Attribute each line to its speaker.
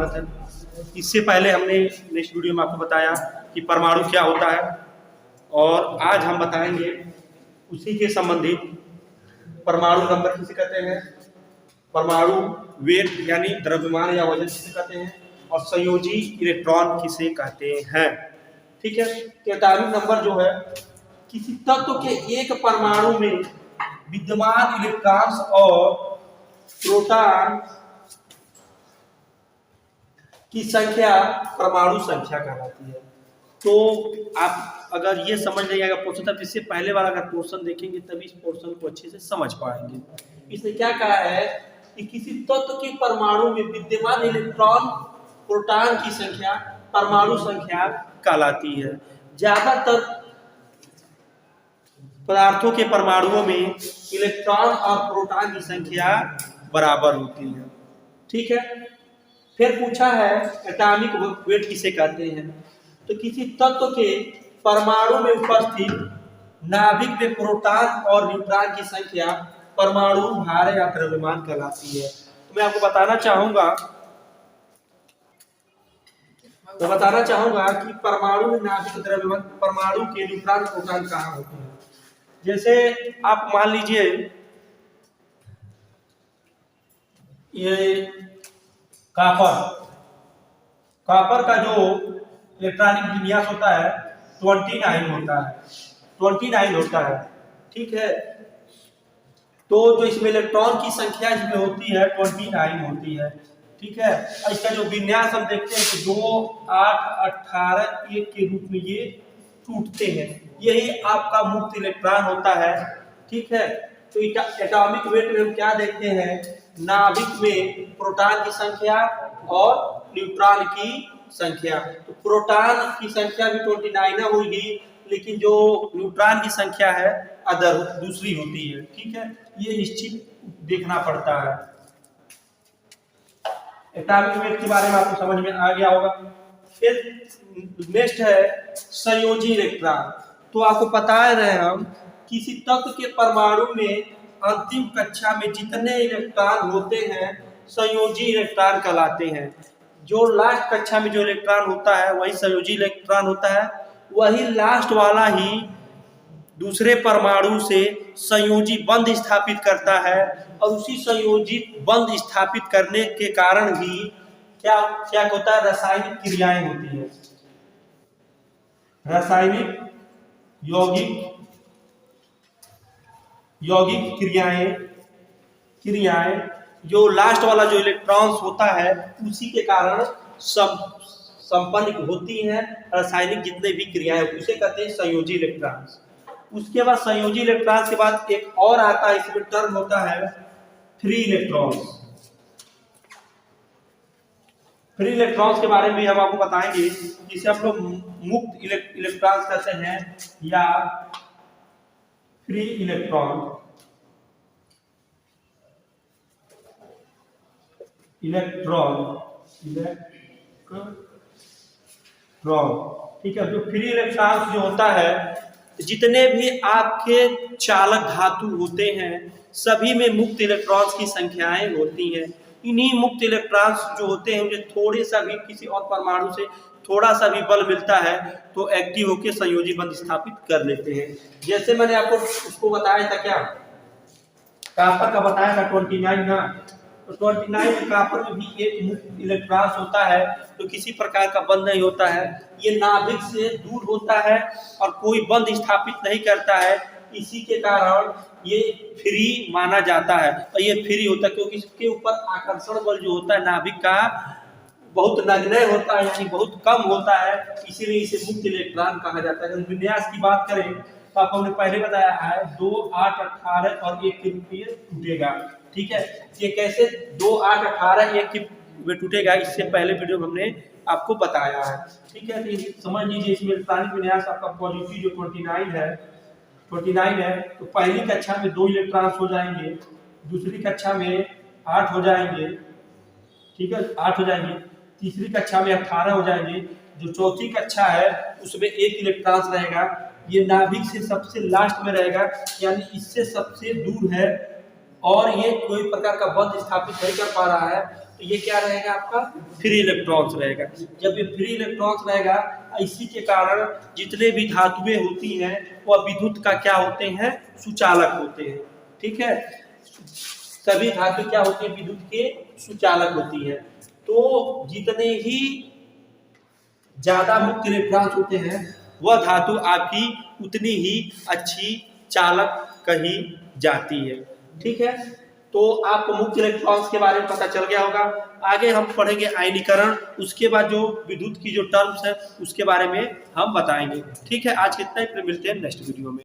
Speaker 1: स्वागत है। इससे पहले हमने नेक्स्ट वीडियो में आपको बताया कि परमाणु क्या होता है, और आज हम बताएंगे उसी के संबंधित परमाणु नंबर किसे कहते हैं, परमाणु वेट यानी द्रव्यमान या वजन किसे कहते हैं, और संयोजी इलेक्ट्रॉन किसे कहते हैं। ठीक है, एटॉमिक नंबर जो है किसी तत्व के एक परमाणु में विद्यमान इलेक्ट्रॉन्स और प्रोटॉन की संख्या परमाणु संख्या कहलाती है। तो आप अगर ये समझ लेंगे पोर्शन, तब इससे पहले वाला अगर पोर्शन देखेंगे तभी इस पोर्शन को अच्छे से समझ पाएंगे। इसने क्या कहा है कि किसी तत्व के परमाणु में विद्यमान इलेक्ट्रॉन प्रोटॉन की संख्या परमाणु संख्या कहलाती है। ज्यादातर पदार्थों के परमाणुओं में इलेक्ट्रॉन और प्रोटॉन की संख्या बराबर होती है। ठीक है, फिर पूछा है एटॉमिक वेट किसे कहते हैं, तो किसी तत्व के परमाणु में उपस्थित नाभिक में प्रोटॉन और न्यूट्रॉन की संख्या परमाणु भार या द्रव्यमान कहलाती है। तो मैं आपको बताना चाहूंगा कि परमाणु में नाभिक द्रव्यमान, परमाणु के न्यूट्रॉन प्रोटॉन कहाँ होते हैं। जैसे आप मान लीजिए ये कॉपर का जो इलेक्ट्रॉनिक विन्यास होता है 29 होता है। ठीक है, तो जो इसमें इलेक्ट्रॉन की संख्या इसमें होती है 29 होती है। ठीक है, और इसका जो विन्यास हम देखते हैं कि 2, 8, 18, 1 के रूप में ये टूटते हैं। यही आपका मुक्त इलेक्ट्रॉन होता है। ठीक है, तो एटॉमिक वेट में हम क्या देखते हैं, नाभिक में प्रोटॉन की संख्या और न्यूट्रॉन की संख्या। तो प्रोटॉन की संख्या भी 29 होगी, लेकिन जो न्यूट्रॉन की संख्या है अदर दूसरी होती है। ठीक है, ये निश्चित देखना पड़ता है। एटॉमिक वेट के बारे में आपको समझ में आ गया होगा। फिर नेक्स्ट है संयोजी इलेक्ट्रॉन। तो आपको बता रहे हम किसी तत्व के परमाणु में अंतिम कक्षा में जितने इलेक्ट्रॉन होते हैं संयोजी इलेक्ट्रॉन कहलाते हैं। जो लास्ट कक्षा में जो इलेक्ट्रॉन होता है वही संयोजी इलेक्ट्रॉन होता है। वही लास्ट वाला ही दूसरे परमाणु से संयोजी बंध स्थापित करता है, और उसी संयोजी बंध स्थापित करने के कारण ही क्या क्या होता है, रासायनिक क्रियाएं होती है। रासायनिक यौगिक क्रियाएं जो लास्ट वाला जो इलेक्ट्रॉन्स होता है उसी के कारण संपन्न होती हैं। रासायनिक जितने भी क्रियाएं उसे कहते हैं संयोजी इलेक्ट्रॉन्स। उसके बाद संयोजी इलेक्ट्रॉन्स के बाद एक और आता है, इसमें टर्म होता है फ्री इलेक्ट्रॉन्स। फ्री इलेक्ट्रॉन्स के बारे में हम आपको बताएंगे, जिसे हम लोग मुक्त इलेक्ट्रॉन्स कहते हैं या फ्री इलेक्ट्रॉन। ठीक है, जो फ्री इलेक्ट्रॉन्स जो होता है, जितने भी आपके चालक धातु होते हैं सभी में मुक्त इलेक्ट्रॉन्स की संख्याएं होती हैं। इन्हीं मुक्त इलेक्ट्रॉन्स जो होते हैं उन्हें थोड़े सा भी किसी और परमाणु से थोड़ा सा भी बल मिलता है तो एक्टिव होकर संयोजी बंध स्थापित कर लेते हैं। जैसे मैंने आपको उसको बताया था, क्या कॉपर का बताया था 29 ना, तो 29 कॉपर में भी एक मुक्त इलेक्ट्रॉन होता है, तो किसी प्रकार का बंध नहीं होता है। ये नाभिक से दूर होता है और कोई बंध स्थापित नहीं करता है, इसी के कारण ये फ्री माना जाता है। और ये फ्री होता है क्योंकि इसके ऊपर आकर्षण बल जो होता है नाभिक का बहुत नगण्य होता है, यानी बहुत कम होता है, इसीलिए इसे मुक्त इलेक्ट्रॉन कहा जाता है। अगर विन्यास की बात करें तो आपको हमने पहले बताया है 2, 8, 18 और 1 के रूप में टूटेगा। ठीक है, ये कैसे 2, 8, 18, 1 के टूटेगा, इससे पहले वीडियो में हमने आपको बताया है। ठीक है, तो समझ लीजिए इसमें इलेक्ट्रॉनिक विन्यास आपका पॉजिटिव जो 29 है, तो पहली कक्षा में 2 इलेक्ट्रॉन्स हो जाएंगे, दूसरी कक्षा में 8 हो जाएंगे। ठीक है, 8 हो जाएंगे, तीसरी कक्षा में 18 हो जाएंगे, जो चौथी कक्षा है उसमें 1 इलेक्ट्रॉन रहेगा। ये नाभिक से सबसे लास्ट में रहेगा, यानी इससे सबसे दूर है और ये कोई प्रकार का बंध स्थापित नहीं कर पा रहा है, तो ये क्या रहेगा आपका फ्री इलेक्ट्रॉन्स रहेगा। जब ये फ्री इलेक्ट्रॉन्स रहेगा, इसी के कारण जितने भी धातुएं होती हैं वह विद्युत का क्या होते हैं, सुचालक होते हैं। ठीक है, सभी धातु क्या होती है, विद्युत के सुचालक होती है। तो जितने ही ज्यादा मुक्त इलेक्ट्रॉन्स होते हैं वह धातु आपकी उतनी ही अच्छी चालक कही जाती है। ठीक है, तो आपको मुक्त इलेक्ट्रॉन्स के बारे में पता चल गया होगा। आगे हम पढ़ेंगे आयनीकरण, उसके बाद जो विद्युत की जो टर्म्स है उसके बारे में हम बताएंगे। ठीक है, आज कितना ही, फिर मिलते हैं नेक्स्ट वीडियो में।